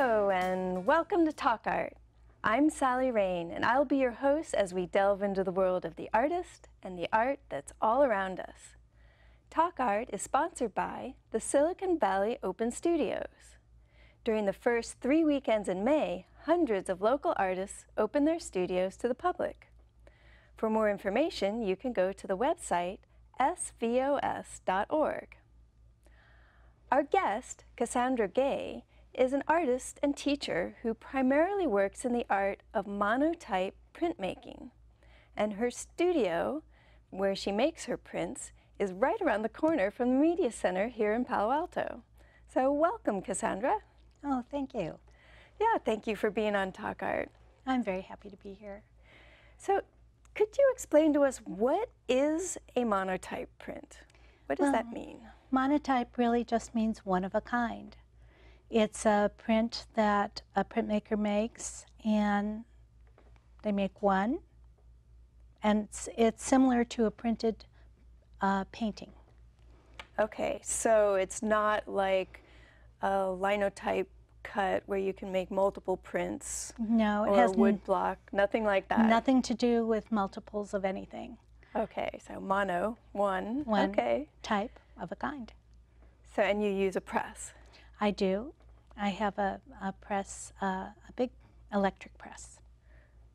Hello and welcome to Talk Art. I'm Sally Rain and I'll be your host as we delve into the world of the artist and the art that's all around us. Talk Art is sponsored by the Silicon Valley Open Studios. During the first 3 weekends in May, hundreds of local artists open their studios to the public. For more information, you can go to the website svos.org. Our guest, Cassandra Gay, is an artist and teacher who primarily works in the art of monotype printmaking. And her studio, where she makes her prints, is right around the corner from the Media Center here in Palo Alto. So welcome, Cassandra. Oh, thank you. Yeah, thank you for being on Talk Art. I'm very happy to be here. So could you explain to us what is a monotype print? What does that mean? Monotype really just means one of a kind. It's a print that a printmaker makes, and they make one, and it's similar to a printed painting. Okay, so it's not like a linotype cut where you can make multiple prints. No, it or has a wood block, nothing like that. Nothing to do with multiples of anything. Okay, so mono, one. One okay. type of a kind. So, and you use a press? I do. I have a press, a big electric press.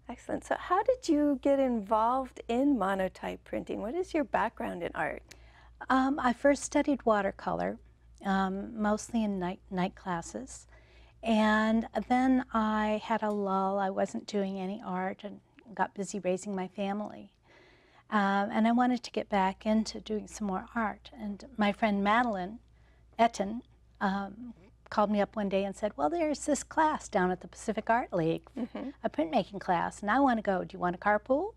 Excellent. So how did you get involved in monotype printing? What is your background in art? I first studied watercolor, mostly in night classes. And then I had a lull. I wasn't doing any art and got busy raising my family. And I wanted to get back into doing some more art. And my friend Madeline Etten called me up one day and said, well, there's this class down at the Pacific Art League, a printmaking class, and I want to go. Do you want to carpool?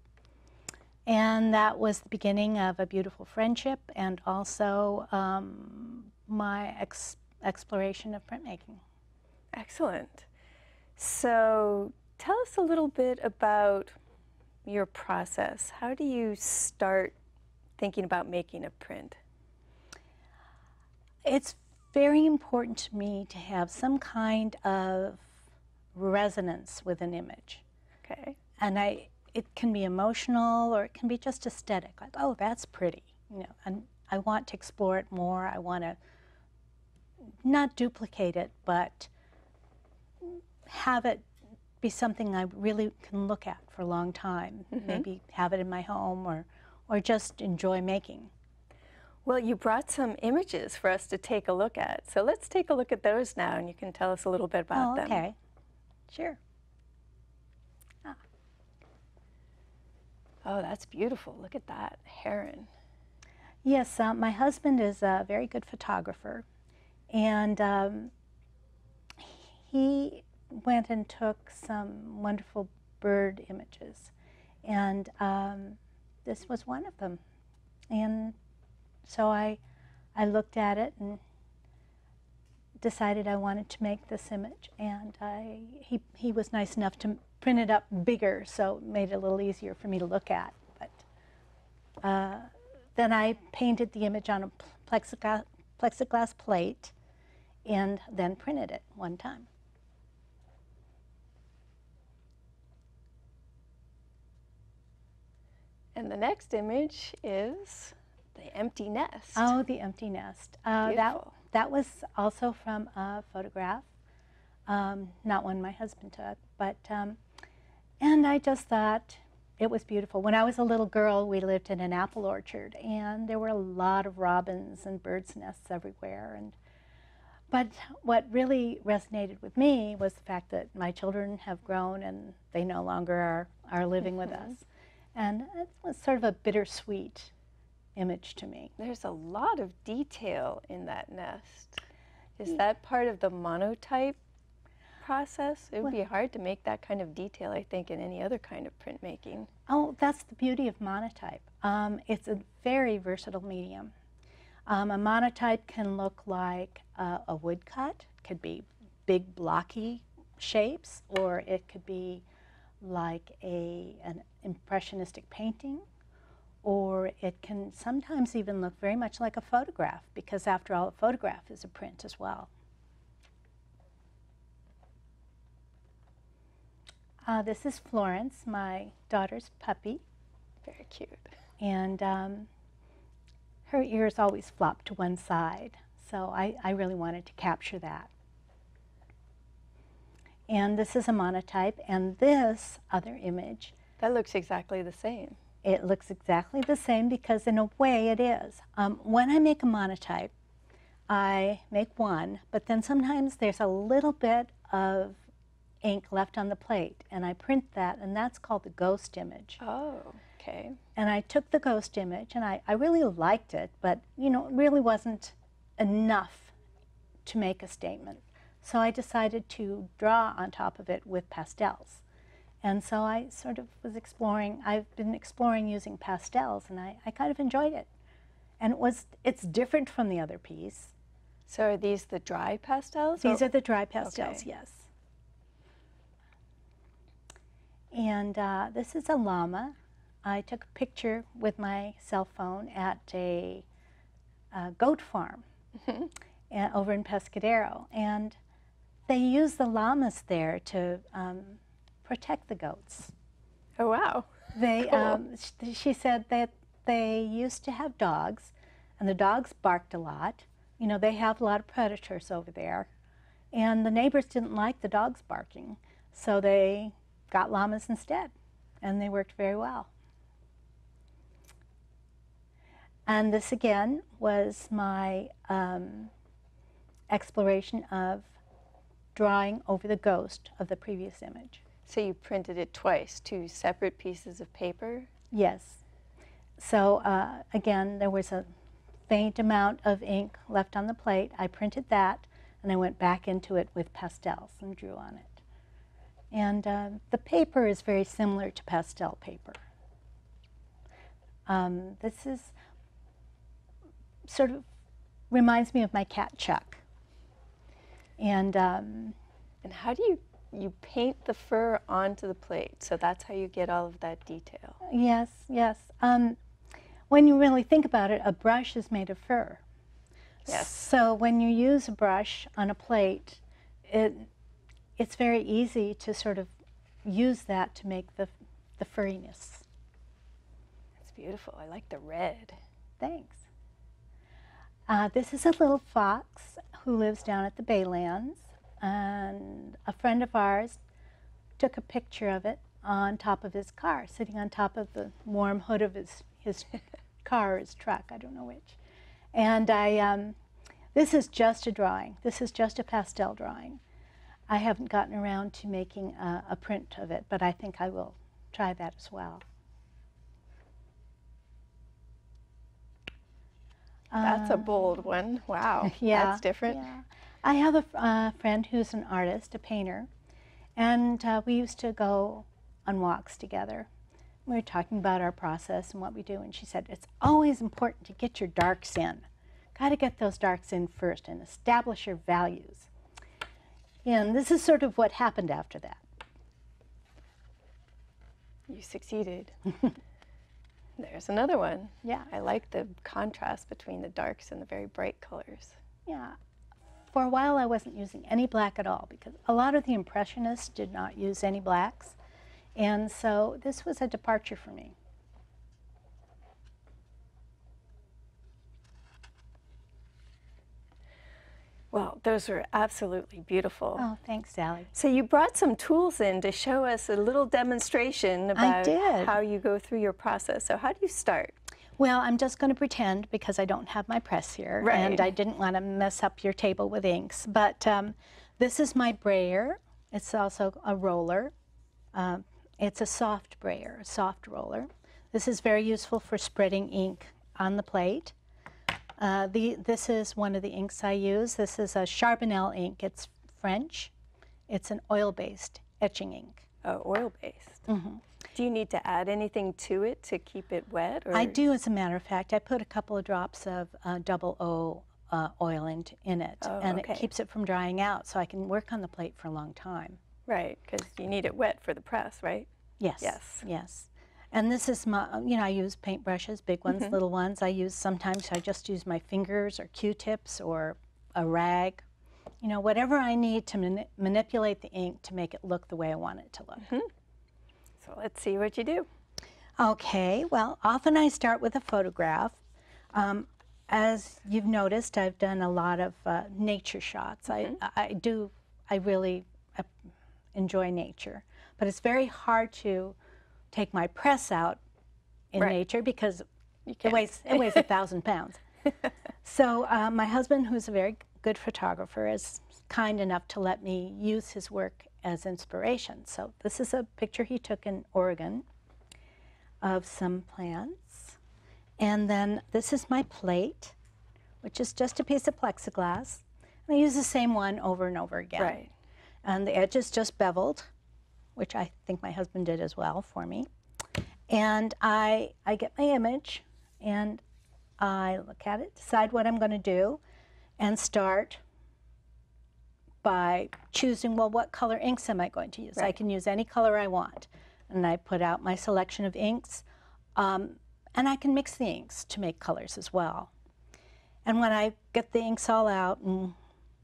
And that was the beginning of a beautiful friendship and also my exploration of printmaking. Excellent. So tell us a little bit about your process. How do you start thinking about making a print? It's very important to me to have some kind of resonance with an image. Okay. And it can be emotional or it can be just aesthetic, like, oh, that's pretty, you know, and I want to explore it more. I want to not duplicate it, but have it be something I really can look at for a long time. Maybe have it in my home or just enjoy making. Well, you brought some images for us to take a look at. So let's take a look at those now, and you can tell us a little bit about them. Okay, sure. Oh, that's beautiful. Look at that, heron. Yes, my husband is a very good photographer, and he went and took some wonderful bird images, and this was one of them. And so I looked at it and decided I wanted to make this image, and he was nice enough to print it up bigger, so it made it a little easier for me to look at. But then I painted the image on a plexiglass plate and then printed it one time. And the next image is the empty nest. Oh, the empty nest. That was also from a photograph, not one my husband took, but, and I just thought it was beautiful. When I was a little girl, we lived in an apple orchard, and there were a lot of robins and birds' nests everywhere. But what really resonated with me was the fact that my children have grown and they no longer are living with us. And it was sort of a bittersweet image to me. There's a lot of detail in that nest. Is that part of the monotype process? It would be hard to make that kind of detail, I think, in any other kind of printmaking. Oh, that's the beauty of monotype. It's a very versatile medium. A monotype can look like a woodcut, could be big blocky shapes, or it could be like an impressionistic painting, or it can sometimes even look very much like a photograph, because after all, a photograph is a print as well. This is Florence, my daughter's puppy. Very cute. And her ears always flop to one side, so I really wanted to capture that. And this is a monotype, and this other image, That looks exactly the same. it looks exactly the same because in a way it is. When I make a monotype, I make one, but then sometimes there's a little bit of ink left on the plate, and I print that, and that's called the ghost image. Oh, okay. And I took the ghost image, and I really liked it, but you know, it really wasn't enough to make a statement. So I decided to draw on top of it with pastels. And so I sort of was exploring, I've been exploring using pastels, and I kind of enjoyed it. And it's different from the other piece. So are these the dry pastels? These are the dry pastels, Okay. yes. And this is a llama. I took a picture with my cell phone at a goat farm over in Pescadero. And they use the llamas there to protect the goats. Oh, wow. They, Cool. she said that they used to have dogs, and the dogs barked a lot. You know, they have a lot of predators over there. And the neighbors didn't like the dogs barking, so they got llamas instead, and they worked very well. And this again was my exploration of drawing over the ghost of the previous image. So you printed it twice, two separate pieces of paper? Yes. So again, there was a faint amount of ink left on the plate. I printed that, and I went back into it with pastels and drew on it. And the paper is very similar to pastel paper. This is sort of reminds me of my cat Chuck. And how do you paint the fur onto the plate? So that's how you get all of that detail. yes, yes. When you really think about it, a brush is made of fur. Yes. So when you use a brush on a plate, it's very easy to sort of use that to make the furriness. That's beautiful. I like the red. Thanks. This is a little fox who lives down at the Baylands, and a friend of ours took a picture of it on top of his car, sitting on top of the warm hood of his car or his truck, I don't know which. And this is just a drawing. This is just a pastel drawing. I haven't gotten around to making a print of it, but I think I will try that as well. That's a bold one. Wow. Yeah, That's different. Yeah. I have a friend who's an artist, a painter, and we used to go on walks together. We were talking about our process and what we do, and she said, it's always important to get your darks in. Got to get those darks in first and establish your values. And this is sort of what happened after that. You succeeded. There's another one. Yeah. I like the contrast between the darks and the very bright colors. Yeah. For a while I wasn't using any black at all because a lot of the Impressionists did not use any blacks. And so this was a departure for me. Well, those were absolutely beautiful. Oh, thanks, Sally. So you brought some tools in to show us a little demonstration about how you go through your process. So how do you start? Well, I'm just going to pretend because I don't have my press here, Right. and I didn't want to mess up your table with inks. But this is my brayer. It's also a roller. It's a soft brayer, a soft roller. This is very useful for spreading ink on the plate. This is one of the inks I use. This is a Charbonnel ink. It's French. It's an oil-based etching ink. Oh, oil-based. Mm-hmm. Do you need to add anything to it to keep it wet? Or? I do, as a matter of fact. I put a couple of drops of double O oil in it, and it keeps it from drying out, so I can work on the plate for a long time. Right, because you need it wet for the press, right? Yes. Yes. Yes. And this is my, I use paintbrushes, big ones, little ones. Sometimes I just use my fingers or Q-tips or a rag. Whatever I need to manipulate the ink to make it look the way I want it to look. So let's see what you do. Okay, well, often I start with a photograph. As you've noticed, I've done a lot of nature shots. I really enjoy nature, but it's very hard to take my press out in nature because it weighs 1,000 pounds. So my husband, who's a very good photographer, is kind enough to let me use his work as inspiration. So this is a picture he took in Oregon of some plants. And then this is my plate, which is just a piece of plexiglass. And I use the same one over and over again. Right. And the edge is just beveled, which I think my husband did as well for me. And I get my image, and I look at it, decide what I'm going to do, and start by choosing, well, what color inks am I going to use? Right. I can use any color I want. And I put out my selection of inks, and I can mix the inks to make colors as well. And when I get the inks all out and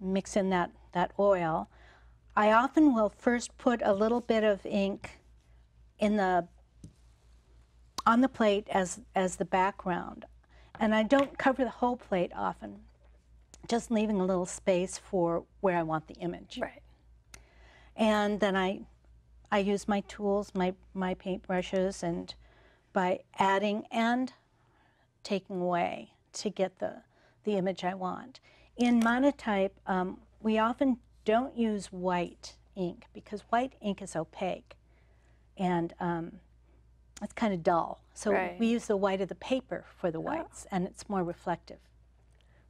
mix in that oil, I often will first put a little bit of ink in on the plate as the background. And I don't cover the whole plate often, just leaving a little space for where I want the image. Right. And then I use my tools, my paint brushes, and by adding and taking away to get the image I want. In Monotype, we often don't use white ink because white ink is opaque and it's kind of dull. So we use the white of the paper for the whites, and it's more reflective.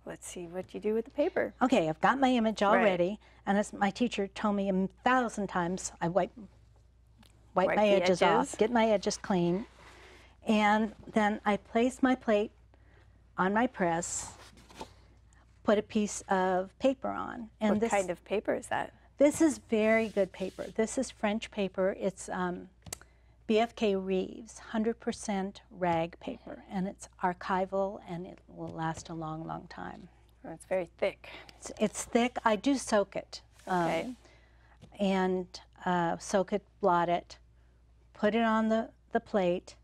Let's see what you do with the paper. Okay, I've got my image already, and as my teacher told me 1,000 times, I wipe my edges off, get my edges clean, and then I place my plate on my press, put a piece of paper on. And what kind of paper is that? This is very good paper. This is French paper. It's BFK Reeves, 100% rag paper, and it's archival, and it will last a long, long time. Oh, it's very thick. It's thick. I do soak it. Okay. And soak it, blot it, put it on the plate,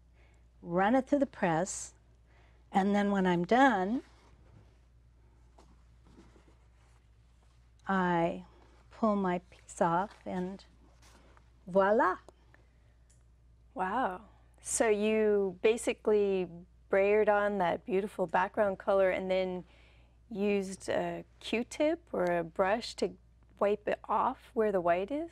run it through the press, and then when I'm done, I pull my piece off, and voila. Wow. So you basically brayered on that beautiful background color and then used a Q-tip or a brush to wipe it off where the white is?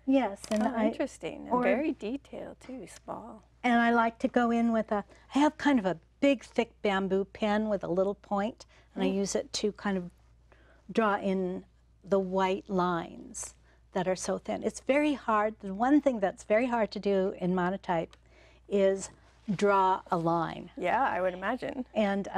Yes. And interesting. And very detailed too, small. And I like to go in with I have kind of a big thick bamboo pen with a little point, and I use it to kind of draw in the white lines that are so thin. It's very hard. The one thing that's very hard to do in Monotype is draw a line. Yeah, I would imagine. And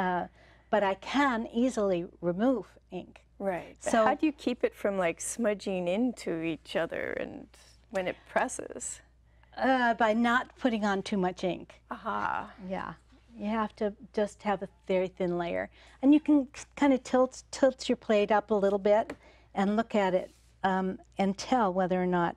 but I can easily remove ink. Right. But So how do you keep it from like smudging into each other and when it presses? By not putting on too much ink. Aha. Yeah. You have to just have a very thin layer. And you can kind of tilt your plate up a little bit and look at it and tell whether or not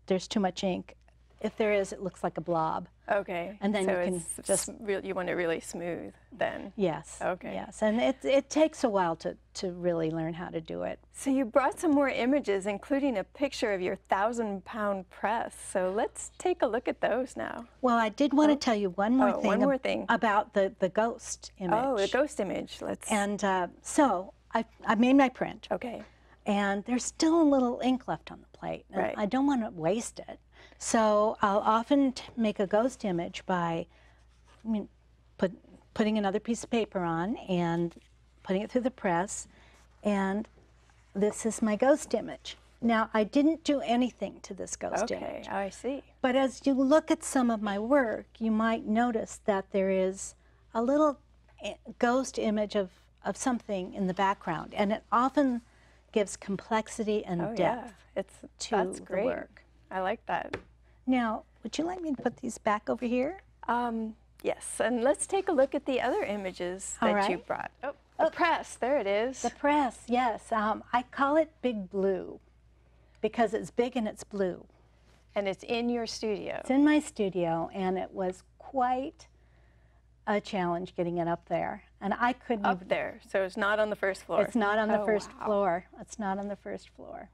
there's too much ink. If there is, it looks like a blob. Okay. And then so you can it's just you want it really smooth then. Yes. Okay. Yes, and it takes a while to really learn how to do it. So you brought some more images, including a picture of your 1,000-pound press. So let's take a look at those now. Well, I did want to tell you one more thing about the ghost image. Oh, the ghost image. Let's. And so I made my print. Okay. And there's still a little ink left on the plate. And Right. I don't want to waste it. So I'll often make a ghost image by putting another piece of paper on and putting it through the press. And this is my ghost image. Now, I didn't do anything to this ghost image. Okay, I see. But as you look at some of my work, you might notice that there is a little ghost image of something in the background. And it often gives complexity and depth to that's the great. work. I like that. Now, would you like me to put these back over here? Yes, and let's take a look at the other images that you brought. Oh, the press, there it is. The press, yes. I call it Big Blue because it's big and it's blue. And it's in your studio? It's in my studio, and it was quite a challenge getting it up there. And I couldn't Up there, so it's not on the first floor? It's not on the first wow. floor. It's not on the first floor.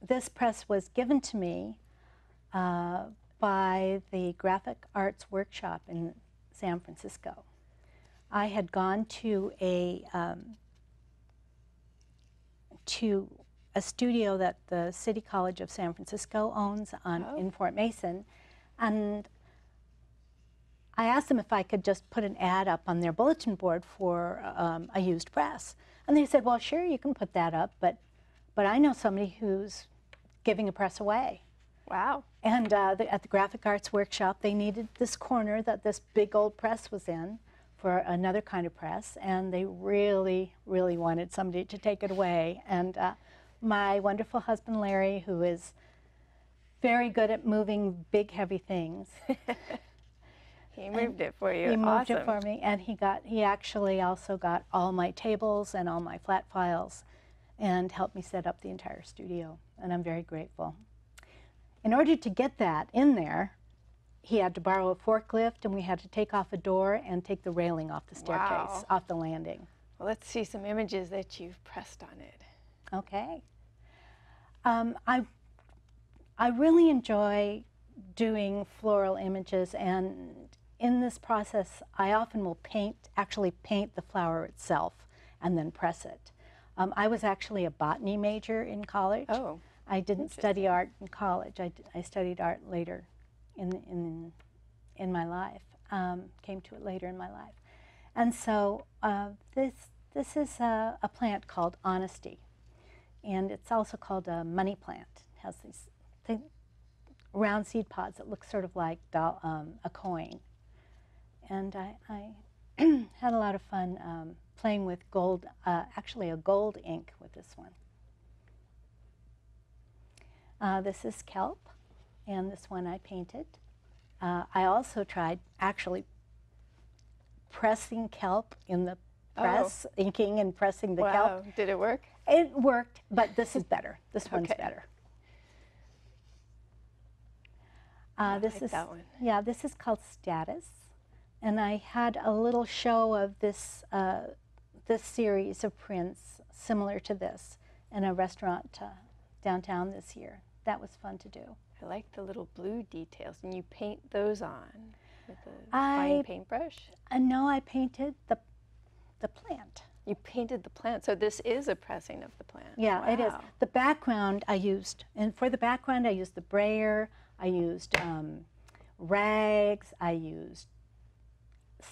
This press was given to me by the Graphic Arts Workshop in San Francisco. I had gone to a studio that the City College of San Francisco owns in Fort Mason, and I asked them if I could just put an ad up on their bulletin board for a used press. And they said, well, sure, you can put that up, but I know somebody who's giving a press away. Wow. And at the Graphic Arts Workshop, they needed this corner that this big old press was in for another kind of press, and they really, really wanted somebody to take it away. And my wonderful husband, Larry, who is very good at moving big, heavy things, he moved it for you. He moved awesome. it for me, and he actually also got all my tables and all my flat files and helped me set up the entire studio, and I'm very grateful. In order to get that in there, he had to borrow a forklift, and we had to take off a door and take the railing off the staircase, off the landing. Well, let's see some images that you've pressed on it. Okay. I really enjoy doing floral images, and in this process, I often will actually paint the flower itself and then press it. I was actually a botany major in college. Oh, I didn't study art in college. I studied art later in my life. Came to it later in my life, and so this is a plant called Honesty, and it's also called a money plant. It has these round seed pods that look sort of like a coin. And I had a lot of fun playing with gold, actually a gold ink with this one. This is KELP, and this one I painted. I also tried actually pressing KELP in the press, inking and pressing the KELP. Did it work? It worked, but this is better. This one's better. This is that one. Yeah, this is called STATICE, and I had a little show of this this series of prints similar to this in a restaurant downtown this year. That was fun to do. I like the little blue details, and you paint those on with a fine paintbrush? No, I painted the plant. You painted the plant, so this is a pressing of the plant. Yeah, it is. The background I used, and for the background I used the brayer, I used rags, I used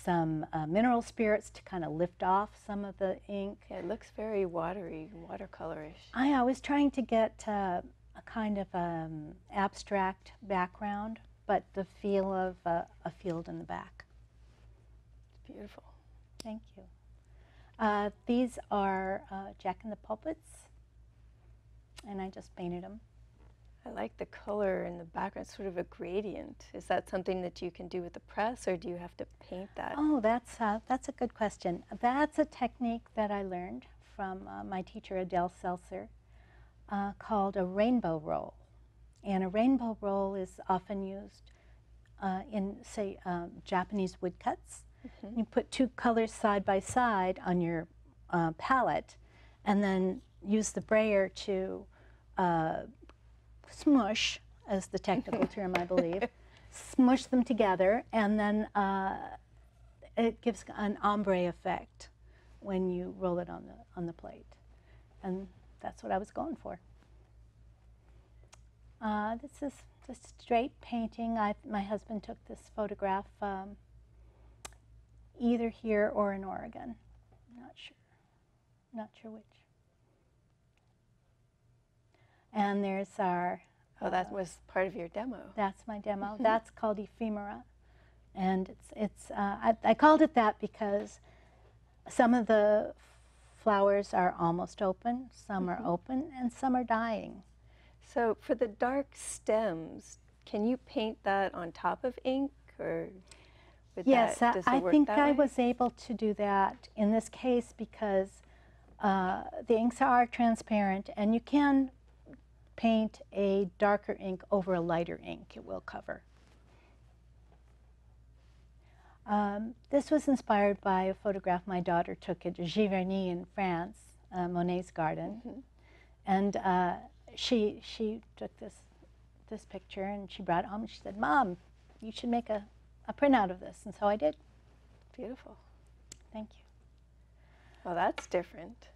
some mineral spirits to kind of lift off some of the ink. Yeah, it looks very watery, watercolorish. I was trying to get a kind of abstract background, but the feel of a field in the back. It's beautiful. Thank you. These are Jack in the Pulpits, and I just painted them. I like the color in the background, sort of a gradient. Is that something that you can do with the press, or do you have to paint that? Oh, that's a good question. That's a technique that I learned from my teacher, Adele Seltzer, called a rainbow roll. And a rainbow roll is often used in, say, Japanese woodcuts. Mm-hmm. You put two colors side by side on your palette, and then use the brayer to smush, as the technical term I believe, smush them together, and then it gives an ombre effect when you roll it on the plate, and that's what I was going for. This is just straight painting. My husband took this photograph either here or in Oregon. Not sure which. And there's our... Oh, that was part of your demo. That's my demo. That's called Ephemera. And I called it that because some of the flowers are almost open, some are open, and some are dying. So for the dark stems, can you paint that on top of ink, or yes, does it I work think that I way? was able to do that in this case because the inks are transparent, and you can paint a darker ink over a lighter ink, it will cover. This was inspired by a photograph my daughter took at Giverny in France, Monet's garden. Mm-hmm. And she took this picture and she brought it home and she said, "Mom, you should make a print out of this." And so I did. Beautiful. Thank you. Well, that's different.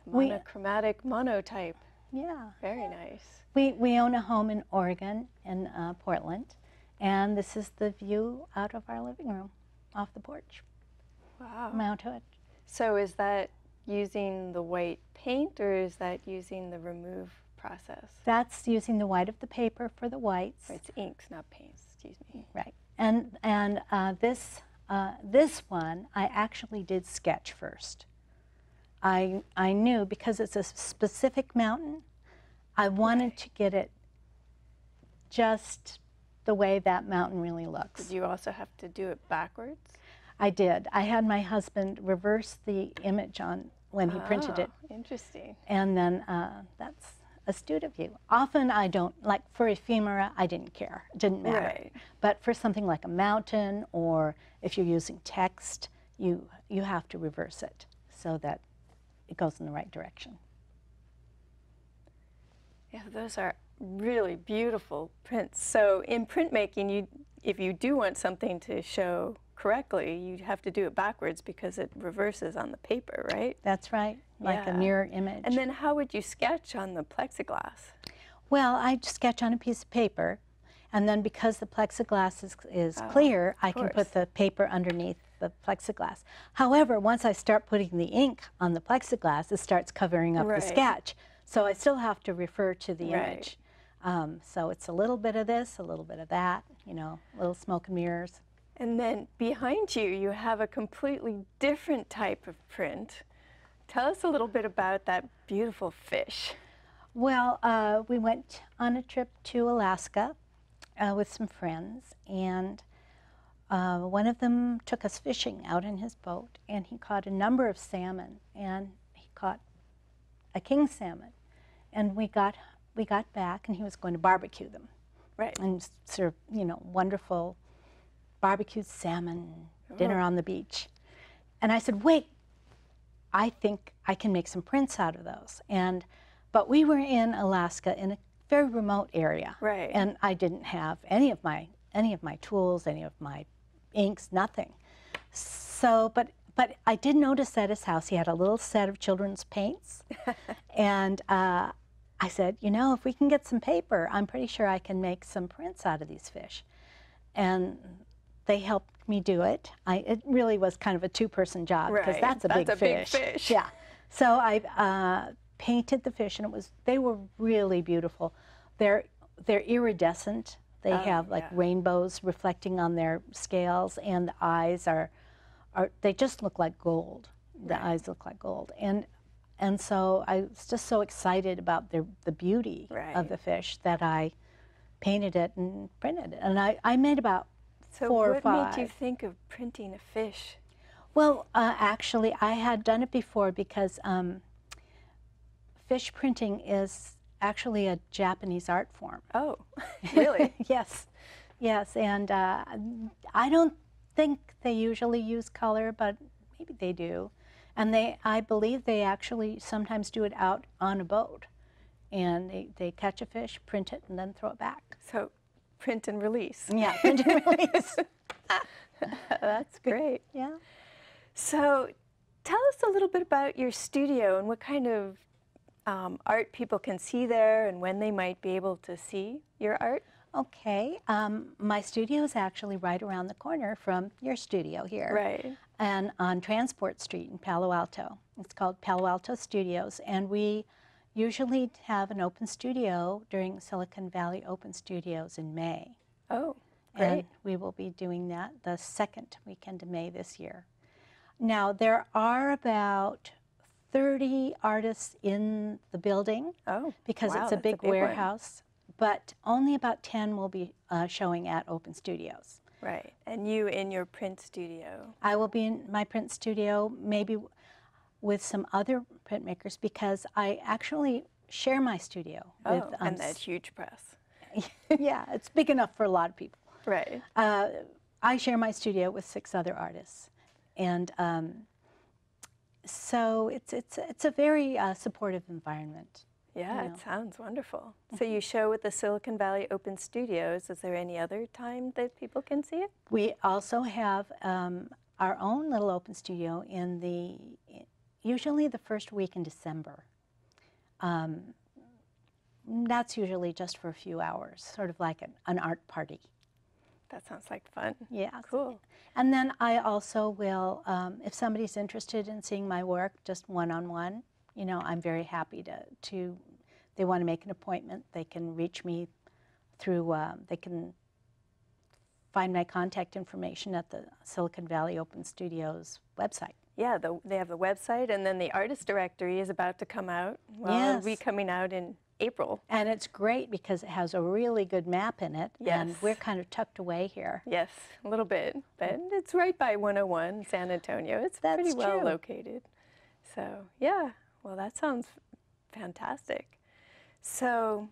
We- Monochromatic monotype. Yeah. Very nice. We own a home in Oregon, in Portland, and this is the view out of our living room, off the porch. Wow. Mount Hood. So is that using the white paint, or is that using the remove process? That's using the white of the paper for the whites. Or it's inks, not paints, excuse me. Right. And this one, I actually did sketch first. I knew, because it's a specific mountain, I wanted to get it just the way that mountain really looks. Did you also have to do it backwards? I did. I had my husband reverse the image on when he printed it. Interesting. And then that's astute of you. Often I don't, like for ephemera, I didn't care. It didn't matter. Right. But for something like a mountain, or if you're using text, you have to reverse it so that it goes in the right direction. Yeah, those are really beautiful prints. So in printmaking, if you do want something to show correctly, you have to do it backwards because it reverses on the paper, right? That's right, like a mirror image. And then how would you sketch on the plexiglass? Well, I sketch on a piece of paper, and then because the plexiglass is clear, I can put the paper underneath the plexiglass. However, once I start putting the ink on the plexiglass, it starts covering up the sketch. So I still have to refer to the image. So it's a little bit of this, a little bit of that, you know, little smoke and mirrors. And then behind you, you have a completely different type of print. Tell us a little bit about that beautiful fish. Well, we went on a trip to Alaska with some friends, and one of them took us fishing out in his boat, and he caught a number of salmon, and he caught a king salmon. And we got back, and he was going to barbecue them. Right. And serve, you know, wonderful barbecued salmon dinner on the beach. And I said, wait, I think I can make some prints out of those. But we were in Alaska in a very remote area. Right. And I didn't have any of my tools, any of my inks, nothing. So, but I did notice at his house he had a little set of children's paints. And I said, you know, if we can get some paper, I'm pretty sure I can make some prints out of these fish. And they helped me do it. It really was kind of a two-person job, because that's a big fish. Yeah. So I painted the fish, and they were really beautiful. They're iridescent. They have like rainbows reflecting on their scales, and the eyes they just look like gold. The eyes look like gold. And so I was just so excited about the beauty of the fish that I painted it and printed it. And I made about 4 or 5. So what made you think of printing a fish? Well, actually, I had done it before, because fish printing is actually a Japanese art form. Oh, really? Yes. And I don't think they usually use color, but maybe they do. And I believe they actually sometimes do it out on a boat. And they catch a fish, print it, and then throw it back. So print and release. Yeah, print and release. That's great. Yeah. So tell us a little bit about your studio and what kind of art people can see there, and when they might be able to see your art. Okay. My studio is actually right around the corner from your studio here. Right. And on Transport Street in Palo Alto. It's called Palo Alto Studios, and we usually have an open studio during Silicon Valley Open Studios in May. Oh, great. And we will be doing that the second weekend of May this year. Now, there are about 30 artists in the building, because it's a big warehouse, but only about 10 will be showing at Open Studios. Right. And you in your print studio? I will be in my print studio, maybe with some other printmakers, because I actually share my studio with and that huge press. yeah, it's big enough for a lot of people. Right. I share my studio with 6 other artists, and so it's a very supportive environment. Yeah, it sounds wonderful. So you show with the Silicon Valley Open Studios. Is there any other time that people can see it? We also have our own little open studio usually the first week in December. That's usually just for a few hours, sort of like an art party. That sounds like fun. Yeah. Cool. And then I also will, if somebody's interested in seeing my work just one-on-one, you know, I'm very happy to they want to make an appointment, they can reach me through, they can find my contact information at the Silicon Valley Open Studios website. Yeah, they have the website, and then the artist directory is about to come out. Well, yes. It'll be coming out in April. And it's great because it has a really good map in it, yes. and we're kind of tucked away here. Yes, a little bit, but it's right by 101, San Antonio. It's pretty well located. So, yeah, well, that sounds fantastic. So,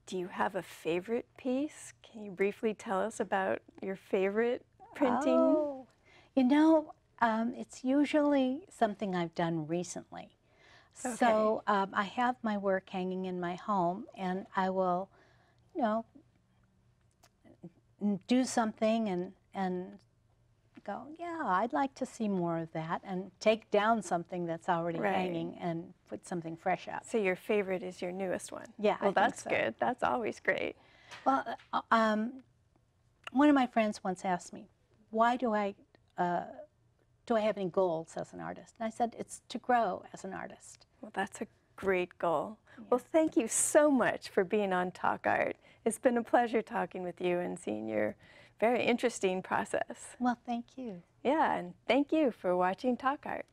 do you have a favorite piece? Can you briefly tell us about your favorite printing? Oh, you know, it's usually something I've done recently. Okay. So I have my work hanging in my home, and I will, you know, do something and go, yeah, I'd like to see more of that, and take down something that's already hanging and put something fresh up. So your favorite is your newest one? Yeah, well, that's good. That's always great. Well, one of my friends once asked me, why do I have any goals as an artist? And I said, it's to grow as an artist. Well, that's a great goal. Yeah. Well, thank you so much for being on Talk Art. It's been a pleasure talking with you and seeing your very interesting process. Well, thank you. Yeah, and thank you for watching Talk Art.